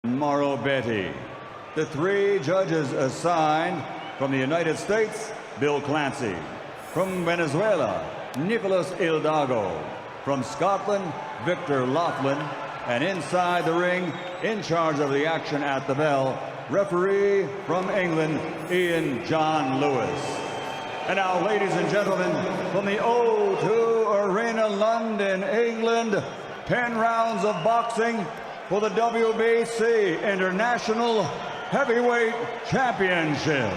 Mauro Betty. The three judges assigned: from the United States, Bill Clancy; from Venezuela, Nicolas Hidalgo; from Scotland, Victor Laughlin; and inside the ring, in charge of the action at the bell, referee from England, Ian John Lewis. And now, ladies and gentlemen, from the O2 Arena, London, England, 10 rounds of boxing for the WBC International Heavyweight Championship.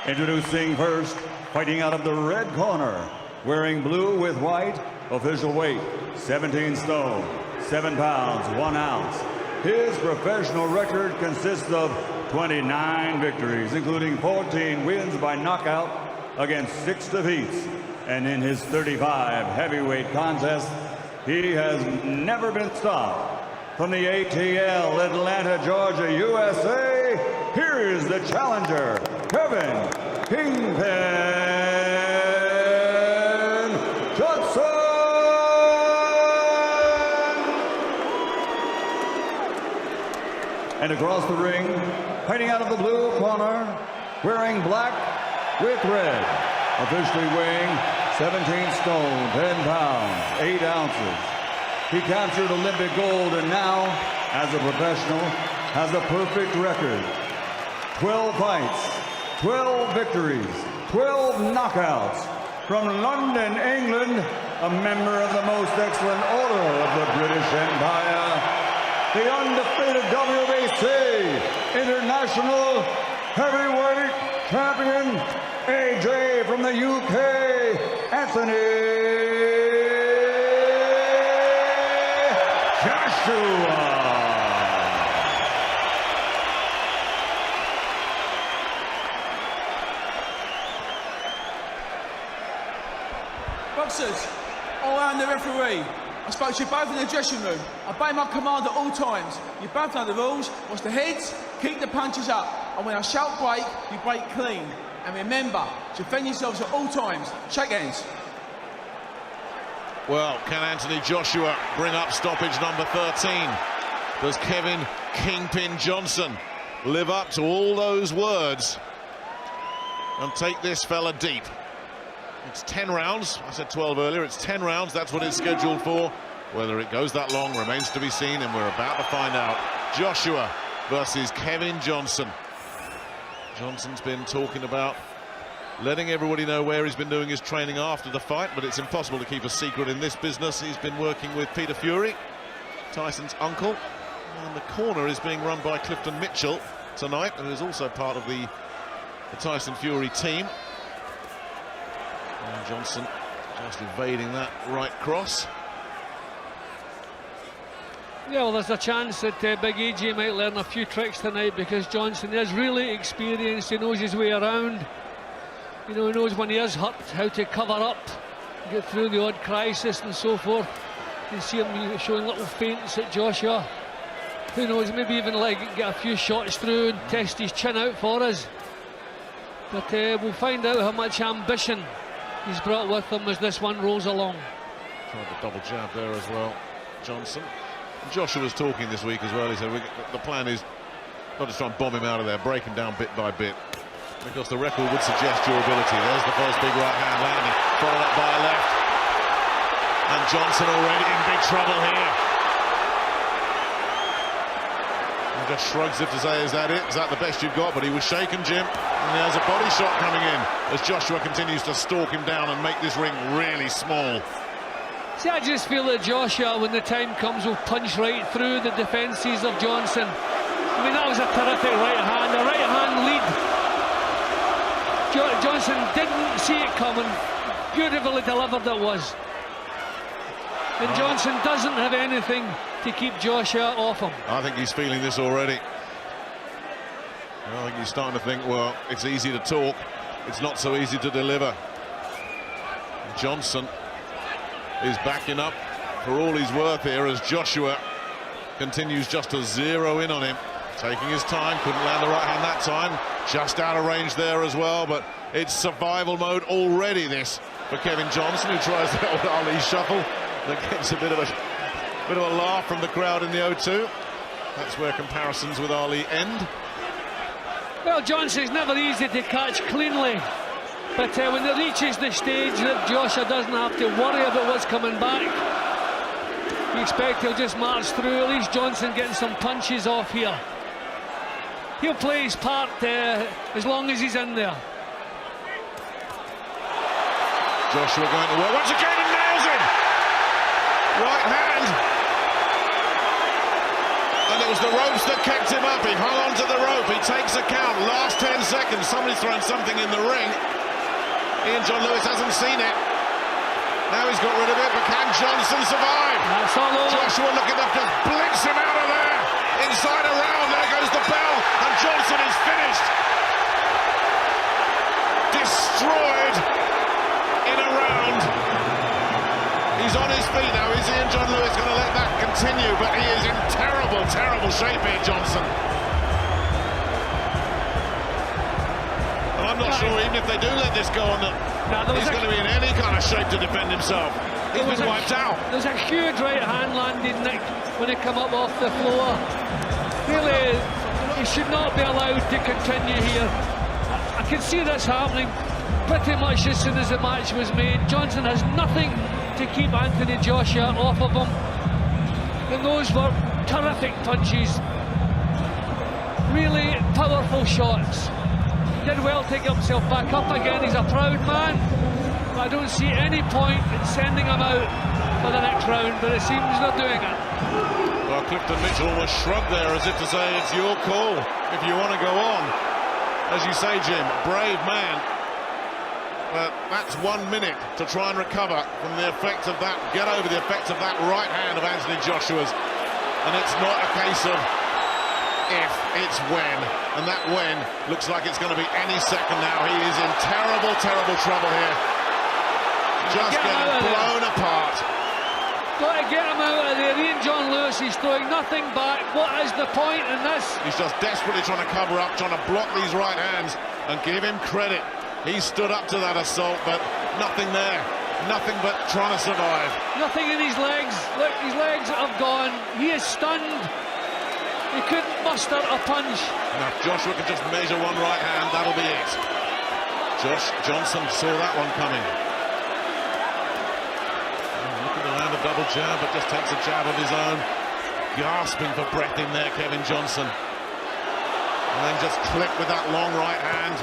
Introducing first, fighting out of the red corner, wearing blue with white, official weight 17 stone, 7 pounds, 1 ounce. His professional record consists of 29 victories, including 14 wins by knockout against 6 defeats. And in his 35 heavyweight contests, he has never been stopped. From the ATL, Atlanta, Georgia, USA, here is the challenger, Kevin Kingpin Johnson! And across the ring, fighting out of the blue corner, wearing black with red, officially weighing 17 stone, 10 pounds, 8 ounces. He captured Olympic gold and now, as a professional, has a perfect record. 12 fights, 12 victories, 12 knockouts. From London, England, a member of the most excellent order of the British Empire, the undefeated WBC International Heavyweight Champion, AJ from the UK, Anthony Joshua. Boxers, I am the referee. I spoke to you both in the dressing room. I obey my command at all times. You both know the rules. Watch the heads, keep the punches up. And when I shout break, you break clean. And remember, defend yourselves at all times. Shake hands. Well, can Anthony Joshua bring up stoppage number 13? Does Kevin Kingpin Johnson live up to all those words and take this fella deep? It's 10 rounds. I said 12 earlier. It's 10 rounds. That's what it's scheduled for. Whether it goes that long remains to be seen, and we're about to find out. Joshua versus Kevin Johnson. Johnson's been talking about letting everybody know where he's been doing his training after the fight, but it's impossible to keep a secret in this business. He's been working with Peter Fury, Tyson's uncle, and the corner is being run by Clifton Mitchell tonight, who is also part of the Tyson Fury team. And Johnson just evading that right cross. Yeah, well, there's a chance that Big AJ might learn a few tricks tonight, because Johnson is really experienced. He knows his way around. You know, he knows when he is hurt how to cover up, get through the odd crisis and so forth. You can see him showing little feints at Joshua. Who knows, maybe even like get a few shots through and test his chin out for us. But we'll find out how much ambition he's brought with him as this one rolls along. Tried the double jab there as well, Johnson. Joshua was talking this week as well. He said the plan is not to try and bomb him out of there, break him down bit by bit, because the record would suggest your ability. There's the first big right hand landing, followed up by a left. And Johnson already in big trouble here. He just shrugs if to say, is that it? Is that the best you've got? But he was shaken, Jim. And there's a body shot coming in as Joshua continues to stalk him down and make this ring really small. See, I just feel that Joshua, when the time comes, will punch right through the defences of Johnson. I mean, that was a terrific right hand, a right hand lead. Johnson didn't see it coming. Beautifully delivered it was. And Johnson doesn't have anything to keep Joshua off him. I think he's feeling this already. I think he's starting to think, well, it's easy to talk, it's not so easy to deliver. Johnson is backing up for all he's worth here as Joshua continues just to zero in on him. Taking his time, couldn't land the right hand that time. Just out of range there as well, but it's survival mode already, this, for Kevin Johnson, who tries the old Ali shuffle that gets a bit of a Bit of a laugh from the crowd in the O2. That's where comparisons with Ali end. Well, Johnson's never easy to catch cleanly, but when it reaches the stage that Joshua doesn't have to worry about what's coming back, you expect he'll just march through. At least Johnson getting some punches off here. He'll play his part as long as he's in there. Joshua going to work once again and nails him. Right hand. And it was the ropes that kept him up. He hung on to the rope. He takes a count. Last 10 seconds. Somebody's thrown something in the ring. Ian John Lewis hasn't seen it. Now he's got rid of it, but can Johnson survive? That's all over. Joshua looking up, just blinks him out of there. Inside a round, there goes the bell, and Johnson is finished. Destroyed in a round. He's on his feet now. Is Ian John Lewis going to let that continue? But he is in terrible, terrible shape here, Johnson. And I'm not sure, even if they do let this go on, that he's going to be in any kind of shape to defend himself. He's been wiped out. There's a huge right hand landed, Nick, when he come up off the floor. Really, he should not be allowed to continue here. I can see this happening pretty much as soon as the match was made. Johnson has nothing to keep Anthony Joshua off of him. And those were terrific punches. Really powerful shots. Did well to get himself back up again. He's a proud man. But I don't see any point in sending him out for the next round, but it seems they're doing it. Well, Clifton Mitchell almost shrugged there as if to say it's your call if you want to go on. As you say, Jim, brave man. But that's 1 minute to try and recover from the effect of that, get over the effect of that right hand of Anthony Joshua's. And it's not a case of if, it's when. And that when looks like it's going to be any second now. He is in terrible, terrible trouble here. Just getting blown apart. Got to get him out of there. Ian John Lewis, he's throwing nothing back. What is the point in this? He's just desperately trying to cover up, trying to block these right hands and give him credit. He stood up to that assault, but nothing there. Nothing but trying to survive. Nothing in his legs. Look, his legs have gone. He is stunned. He couldn't muster a punch. Now, if Joshua can just measure one right hand, that'll be it. Johnson saw that one coming. Looking to land a double jab, but just takes a jab of his own. Gasping for breath in there, Kevin Johnson. And then just clipped with that long right hand.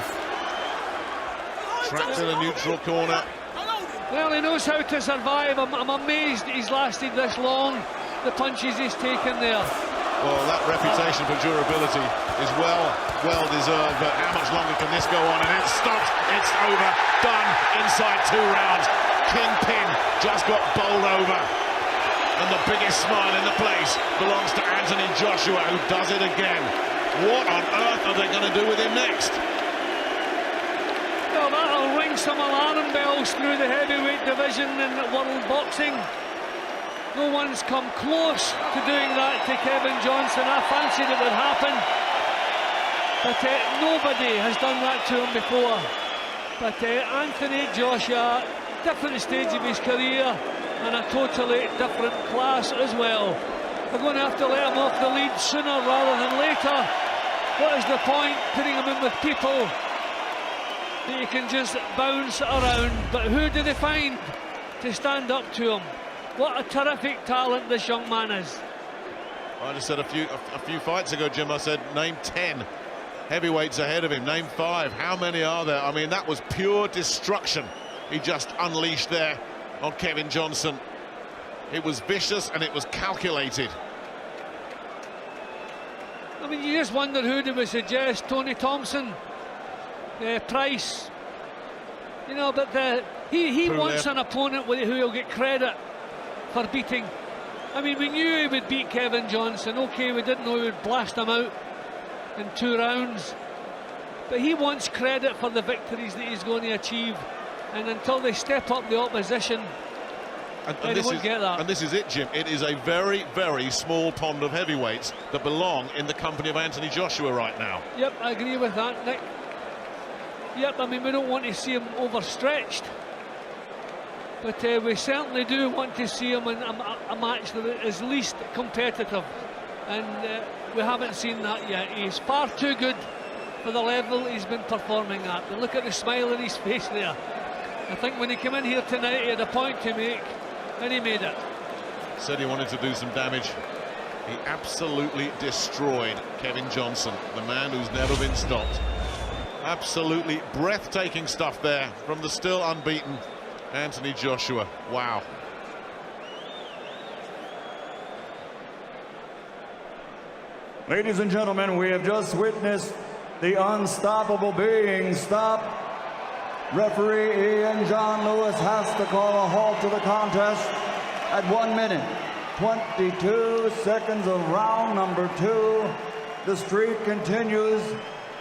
Trapped in a neutral corner. Well, he knows how to survive. I'm amazed he's lasted this long. The punches he's taken there. Well, that reputation for durability is well deserved, but how much longer can this go on? And it stops, it's over, done, inside 2 rounds. Kingpin just got bowled over. And the biggest smile in the place belongs to Anthony Joshua, who does it again. What on earth are they going to do with him next? Well, that'll ring some alarm bells through the heavyweight division in world boxing. No one's come close to doing that to Kevin Johnson. I fancied it would happen, but nobody has done that to him before. But Anthony Joshua, different stage of his career and a totally different class as well. They're going to have to let him off the lead sooner rather than later. What is the point putting him in with people that you can just bounce around? But who do they find to stand up to him? What a terrific talent this young man is. I just said a few fights ago, Jim, I said name 10 heavyweights ahead of him, name 5. How many are there? I mean, that was pure destruction he just unleashed there on Kevin Johnson. It was vicious and it was calculated. I mean, you just wonder who they would suggest. Tony Thompson, Price, you know, but he wants an opponent who he'll get credit for beating. I mean, we knew he would beat Kevin Johnson. Okay, we didn't know he would blast him out in 2 rounds, but he wants credit for the victories that he's going to achieve, and until they step up the opposition, they won't get that. And this is it, Jim. It is a very, very small pond of heavyweights that belong in the company of Anthony Joshua right now. Yep, I agree with that, Nick. Yep, I mean, we don't want to see him overstretched. But we certainly do want to see him in a match that is least competitive, and we haven't seen that yet. He's far too good for the level he's been performing at. And look at the smile on his face there. I think when he came in here tonight, he had a point to make, and he made it. Said he wanted to do some damage. He absolutely destroyed Kevin Johnson, the man who's never been stopped. Absolutely breathtaking stuff there from the still unbeaten Anthony Joshua. Wow. Ladies and gentlemen, we have just witnessed the unstoppable being stopped. Referee Ian John Lewis has to call a halt to the contest at 1 minute, 22 seconds of round number 2. The streak continues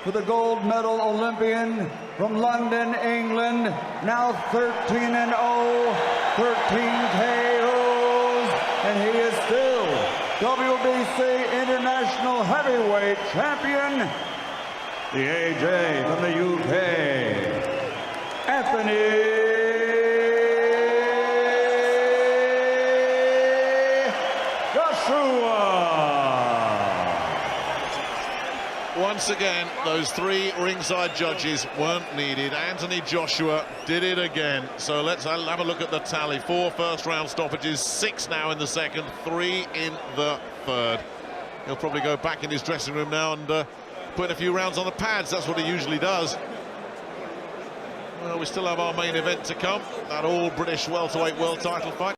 for the gold medal Olympian from London, England, now 13-0, 13 KOs, and he is still WBC International Heavyweight Champion, the AJ from the UK, Anthony Joshua. Once again, those 3 ringside judges weren't needed. Anthony Joshua did it again. So let's have a look at the tally. 4 first-round stoppages, 6 now in the second, 3 in the third. He'll probably go back in his dressing room now and put a few rounds on the pads. That's what he usually does. Well, we still have our main event to come, that all-British welterweight world title fight.